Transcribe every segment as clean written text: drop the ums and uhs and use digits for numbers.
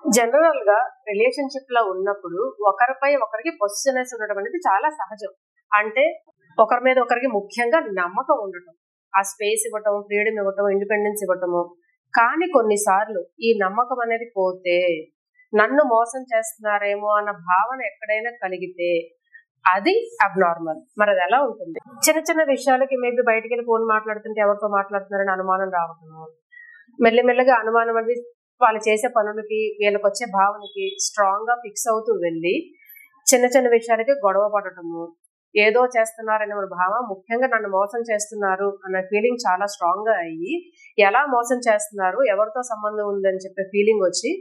General గా relationship లో ఉన్నప్పుడు ఒకరిపై ఒకరికి పొసిసివ్నెస్ ఉండడం అనేది చాలా సహజం. అంటే ఒకరి మీద ఒకరికి ముఖ్యంగా నమ్మకం ఉండటం, ఆ స్పేస్ ఇవ్వటం, ఫ్రీడమ్ ఇవ్వటం, ఇండిపెండెన్స్ ఇవ్వటము. కానీ కొన్నిసార్లు ఈ నమ్మకం అనేది పోతే, నన్ను మోసం చేస్తున్నారేమో అన్న భావన ఎక్కడైనా కలిగితే అది అబ్నార్మల్. మరి అది ఎలా ఉంటుంది? చిన్న చిన్న విషయాలకి మేబీ బయటికి వెళ్ళి ఫోన్ మాట్లాడుతుంటే ఎవరితో మాట్లాడుతున్నారని అనుమానం రావటము, మెల్లిమెల్లగా అనుమానం అనేది వాళ్ళు చేసే పనులకి వీళ్ళకి వచ్చే భావనకి స్ట్రాంగ్ గా ఫిక్స్ అవుతూ వెళ్ళి చిన్న చిన్న విషయాలకి గొడవ పడటము, ఏదో చేస్తున్నారనే భావం, ముఖ్యంగా నన్ను మోసం చేస్తున్నారు అన్న ఫీలింగ్ చాలా స్ట్రాంగ్ గా అయ్యి, ఎలా మోసం చేస్తున్నారు, ఎవరితో సంబంధం ఉందని చెప్పే ఫీలింగ్ వచ్చి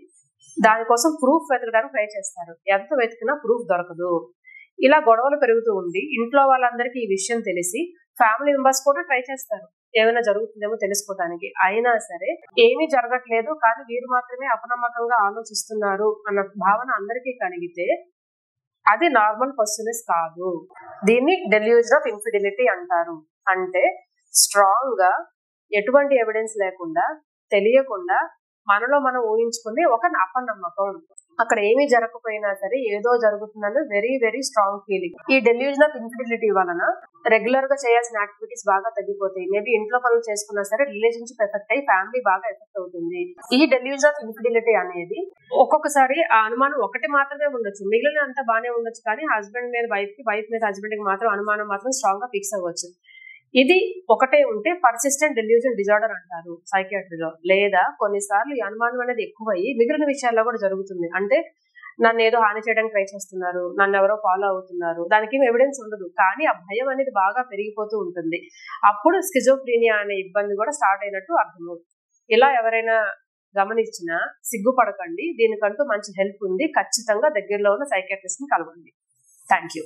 దానికోసం ప్రూఫ్ వెతకడానికి ట్రై చేస్తారు. ఎంత వెతికినా ప్రూఫ్ దొరకదు. ఇలా గొడవలు పెరుగుతూ ఉండి ఇంట్లో వాళ్ళందరికీ ఈ విషయం తెలిసి ఫ్యామిలీ మెంబర్స్ కూడా ట్రై చేస్తారు ఏమైనా జరుగుతుందేమో తెలుసుకోవడానికి. అయినా సరే ఏమీ జరగట్లేదు, కానీ వీరు మాత్రమే అపనమ్మకంగా ఆలోచిస్తున్నారు అన్న భావన అందరికీ కలిగితే అది నార్మల్ పర్సనెస్ కాదు. దీన్ని డెల్యూజన్ ఆఫ్ ఇన్ఫిడిలిటీ అంటారు. అంటే స్ట్రాంగ్ గా ఎటువంటి ఎవిడెన్స్ లేకుండా, తెలియకుండా మనలో మనం ఊహించుకునే ఒక అపనమ్మకం. అక్కడ ఏమీ జరగకపోయినా సరే ఏదో జరుగుతుందని వెరీ వెరీ స్ట్రాంగ్ ఫీలింగ్. ఈ డెల్యూజన్ ఆఫ్ ఇన్ఫిడిలిటీ వలన రెగ్యులర్ గా చేయాల్సిన యాక్టివిటీస్ బాగా తగ్గిపోతాయి. మేబీ ఇంట్లో పనులు చేసుకున్నా సరే రిలేషన్షిప్ ఎఫెక్ట్ అయ్యి ఫ్యామిలీ బాగా ఎఫెక్ట్ అవుతుంది. ఈ డెల్యూజన్ ఆఫ్ ఇన్ఫిడిలిటీ అనేది ఒక్కొక్కసారి ఆ అనుమానం ఒకటి మాత్రమే ఉండొచ్చు, మిగిలిన అంతా బాగానే ఉండొచ్చు, కానీ హస్బెండ్ మీద వైఫ్ కి, వైఫ్ మీద హస్బెండ్ కి మాత్రం అనుమానం మాత్రం స్ట్రాంగ్ గా ఫిక్స్ అవ్వచ్చు. ఇది ఒకటే ఉంటే పర్సిస్టెంట్ డెల్యూజన్ డిజార్డర్ అంటారు సైకియాట్రీలో. లేదా కొన్నిసార్లు ఈ అనుమానం అనేది ఎక్కువయ్యి మిగిలిన విషయాల్లో కూడా జరుగుతుంది. అంటే నన్ను ఏదో హాని చేయడానికి ట్రై చేస్తున్నారు, నన్ను ఎవరో ఫాలో అవుతున్నారు, దానికి ఏం ఎవిడెన్స్ ఉండదు, కానీ ఆ భయం అనేది బాగా పెరిగిపోతూ ఉంటుంది. అప్పుడు స్కిజోఫ్రీనియా అనే ఇబ్బంది కూడా స్టార్ట్ అయినట్టు అర్థమవుతుంది. ఇలా ఎవరైనా గమనించినా సిగ్గుపడకండి, దీనికంటూ మంచి హెల్ప్ ఉంది. ఖచ్చితంగా దగ్గరలో ఉన్న సైకియాట్రిస్ట్ ని కలవండి. Thank you.